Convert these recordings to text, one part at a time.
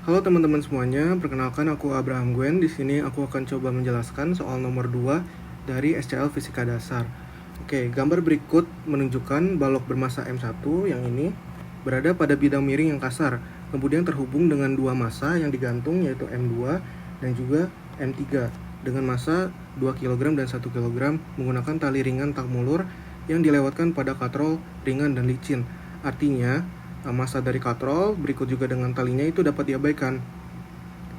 Halo teman-teman semuanya, perkenalkan aku Abraham Gwen. Di sini aku akan coba menjelaskan soal nomor 2 dari SCL Fisika Dasar. Oke, gambar berikut menunjukkan balok bermassa M1 yang ini berada pada bidang miring yang kasar, kemudian terhubung dengan dua massa yang digantung yaitu M2 dan juga M3 dengan massa 2 kg dan 1 kg menggunakan tali ringan tak mulur yang dilewatkan pada katrol ringan dan licin. Artinya, massa dari katrol berikut juga dengan talinya itu dapat diabaikan.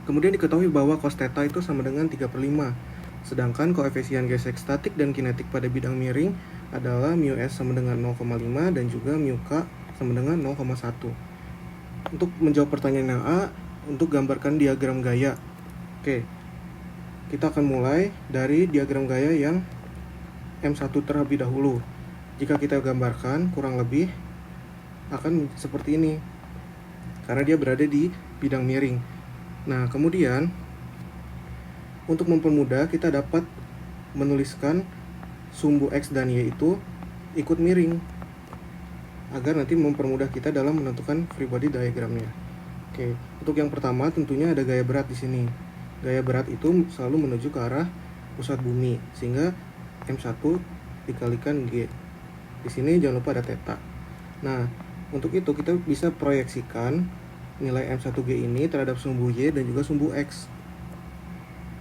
Kemudian diketahui bahwa cos theta itu sama dengan 3/5. Sedangkan koefisien gesek statik dan kinetik pada bidang miring adalah mu s sama dengan 0,5 dan juga mu k sama dengan 0,1. Untuk menjawab pertanyaan yang A, untuk gambarkan diagram gaya. Oke, kita akan mulai dari diagram gaya yang M1 terlebih dahulu. Jika kita gambarkan kurang lebih akan seperti ini karena dia berada di bidang miring. Nah, kemudian untuk mempermudah kita dapat menuliskan sumbu X dan Y itu ikut miring agar nanti mempermudah kita dalam menentukan free body diagramnya. Oke, untuk yang pertama tentunya ada gaya berat di sini. Gaya berat itu selalu menuju ke arah pusat bumi sehingga M1 dikalikan G. Di sini jangan lupa ada theta. Nah, untuk itu kita bisa proyeksikan nilai M1G ini terhadap sumbu Y dan juga sumbu X.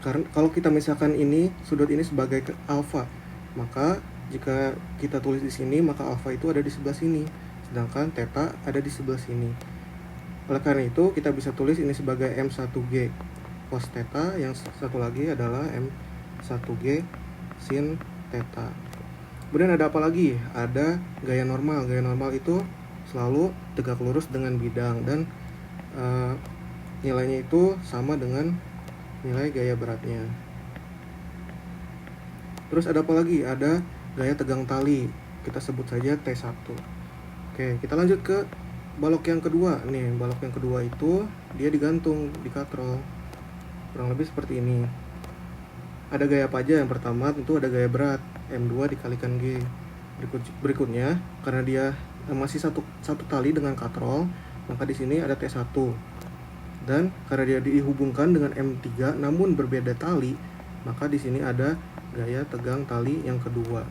Karena kalau kita misalkan ini sudut ini sebagai alfa, maka jika kita tulis di sini maka alfa itu ada di sebelah sini, sedangkan theta ada di sebelah sini. Oleh karena itu kita bisa tulis ini sebagai M1G cos theta, yang satu lagi adalah M1G sin theta. Kemudian ada apa lagi? Ada gaya normal. Gaya normal itu selalu tegak lurus dengan bidang dan nilainya itu sama dengan nilai gaya beratnya. Terus ada apa lagi? Ada gaya tegang tali. Kita sebut saja T1. Oke, kita lanjut ke balok yang kedua. Nih, balok yang kedua itu dia digantung di katrol. Kurang lebih seperti ini. Ada gaya apa aja? Yang pertama tentu ada gaya berat M2 dikalikan G. Berikutnya karena dia masih satu tali dengan katrol, maka di sini ada T1. Dan karena dia dihubungkan dengan M3 namun berbeda tali, maka di sini ada gaya tegang tali yang kedua.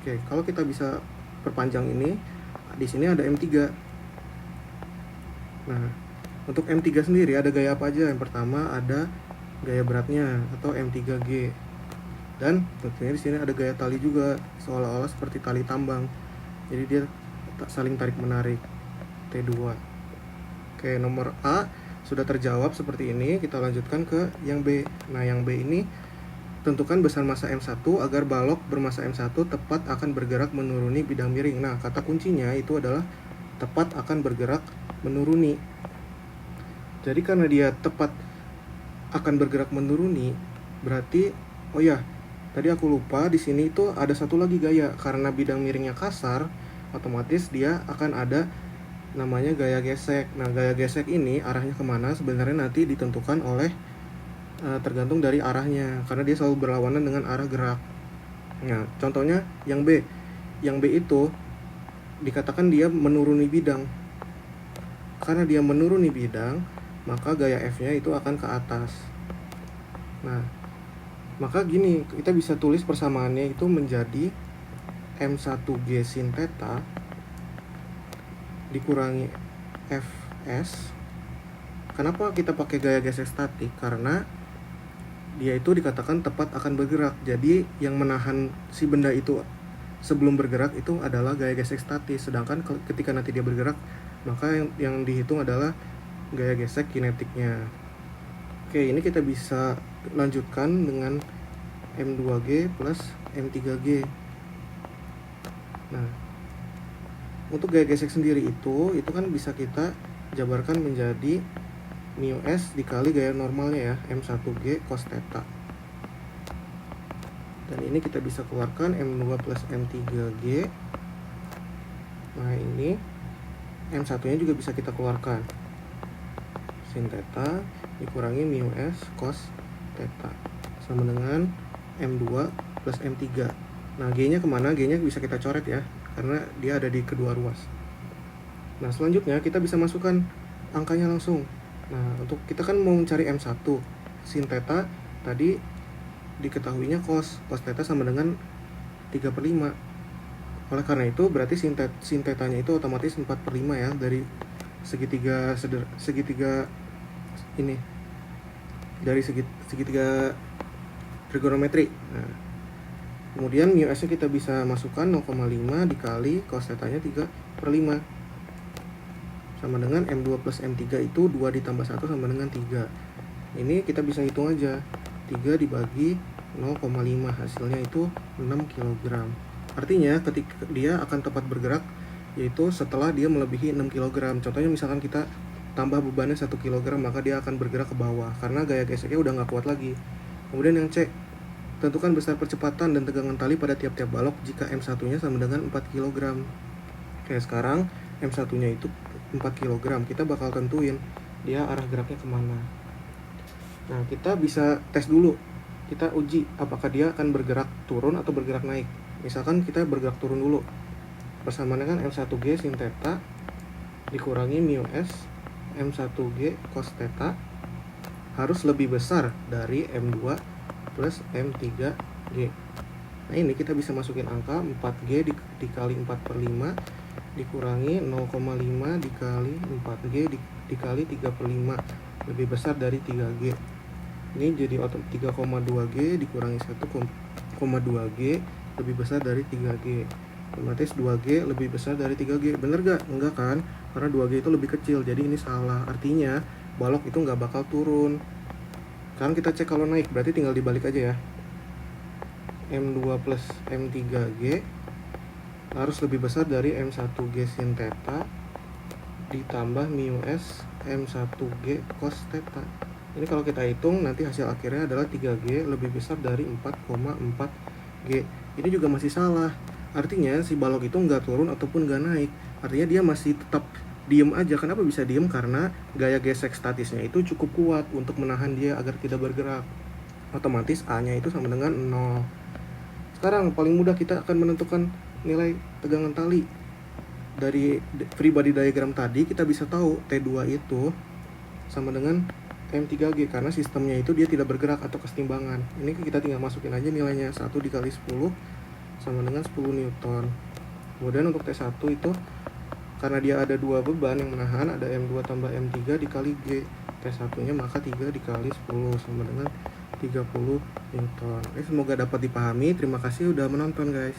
Oke, kalau kita bisa perpanjang ini, di sini ada M3. Nah, untuk M3 sendiri ada gaya apa aja? Yang pertama ada gaya beratnya atau M3G. Dan tentunya di sini ada gaya tali juga, seolah-olah seperti tali tambang. Jadi dia saling tarik-menarik, T2. Oke, nomor A sudah terjawab seperti ini. Kita lanjutkan ke yang B. Nah, yang B ini tentukan besar massa M1 agar balok bermassa M1 tepat akan bergerak menuruni bidang miring. Nah, kata kuncinya itu adalah tepat akan bergerak menuruni. Jadi karena dia tepat akan bergerak menuruni, berarti tadi aku lupa di sini itu ada satu lagi gaya. Karena bidang miringnya kasar, otomatis dia akan ada namanya gaya gesek. Nah, gaya gesek ini arahnya kemana sebenarnya nanti ditentukan oleh tergantung dari arahnya, karena dia selalu berlawanan dengan arah gerak. Nah, contohnya yang B. Yang B itu dikatakan dia menuruni bidang. Karena dia menuruni bidang, maka gaya F-nya itu akan ke atas. Nah, maka gini, kita bisa tulis persamaannya itu menjadi M1G sin theta dikurangi Fs. Kenapa kita pakai gaya gesek statik? Karena dia itu dikatakan tepat akan bergerak. Jadi yang menahan si benda itu sebelum bergerak itu adalah gaya gesek statis. Sedangkan ketika nanti dia bergerak, maka yang dihitung adalah gaya gesek kinetiknya. Oke, ini kita bisa lanjutkan dengan M2G plus M3G. Nah, untuk gaya gesek sendiri itu kan bisa kita jabarkan menjadi mu s dikali gaya normalnya ya, M1G cos theta. Dan ini kita bisa keluarkan M2 plus M3G. Nah, ini M1 nya juga bisa kita keluarkan, sin theta dikurangi mu s cos theta sama dengan M2 plus M3. Nah, G nya kemana? G nya bisa kita coret ya, karena dia ada di kedua ruas. Nah, selanjutnya kita bisa masukkan angkanya langsung. Nah, untuk kita kan mau mencari M1, sin theta tadi diketahuinya cos theta sama dengan 3/5. Oleh karena itu berarti sin tetanya itu otomatis 4/5 ya, dari segitiga ini, dari segitiga trigonometri. Nah, kemudian mu s nya kita bisa masukkan 0,5 dikali cos tetanya 3/5 sama dengan M2 plus M3 itu 2 ditambah 1 sama dengan 3. Ini kita bisa hitung aja, 3 dibagi 0,5 hasilnya itu 6 kg. Artinya ketika dia akan tepat bergerak yaitu setelah dia melebihi 6 kg. Contohnya misalkan kita tambah bebannya 1 kg, maka dia akan bergerak ke bawah karena gaya geseknya udah nggak kuat lagi. Kemudian yang C, tentukan besar percepatan dan tegangan tali pada tiap-tiap balok jika M1-nya sama dengan 4 kg. Kayak sekarang M1-nya itu 4 kg, kita bakal tentuin dia arah geraknya kemana. Nah, kita bisa tes dulu, kita uji apakah dia akan bergerak turun atau bergerak naik. Misalkan kita bergerak turun dulu, persamaannya kan M1G sin theta dikurangi mu S M1G cos theta harus lebih besar dari M2 plus M3G. Nah, ini kita bisa masukin angka 4G dikali 4/5 dikurangi 0,5 dikali 4G dikali 3/5 lebih besar dari 3G. Ini jadi 3,2G dikurangi 1,2G lebih besar dari 3G. Otomatis 2G lebih besar dari 3G. Bener gak? Enggak kan? Karena 2G itu lebih kecil, jadi ini salah. Artinya balok itu nggak bakal turun. Sekarang kita cek kalau naik, berarti tinggal dibalik aja ya. M2 plus M3G harus lebih besar dari M1G sin theta ditambah mu S M1G cos theta. Ini kalau kita hitung nanti hasil akhirnya adalah 3G lebih besar dari 4,4G. Ini juga masih salah. Artinya si balok itu nggak turun ataupun nggak naik. Artinya dia masih tetap diem aja. Kenapa bisa diem? Karena gaya gesek statisnya itu cukup kuat untuk menahan dia agar tidak bergerak. Otomatis A-nya itu sama dengan 0. Sekarang paling mudah kita akan menentukan nilai tegangan tali. Dari free body diagram tadi kita bisa tahu T2 itu sama dengan M3G karena sistemnya itu dia tidak bergerak atau kesetimbangan. Ini kita tinggal masukin aja nilainya, 1 dikali 10 sama dengan 10 Newton. Kemudian untuk T1 itu karena dia ada 2 beban yang menahan, ada M2 tambah M3 dikali G. T1 nya maka 3 dikali 10 sama dengan 30 Newton. Semoga dapat dipahami. Terima kasih udah menonton guys.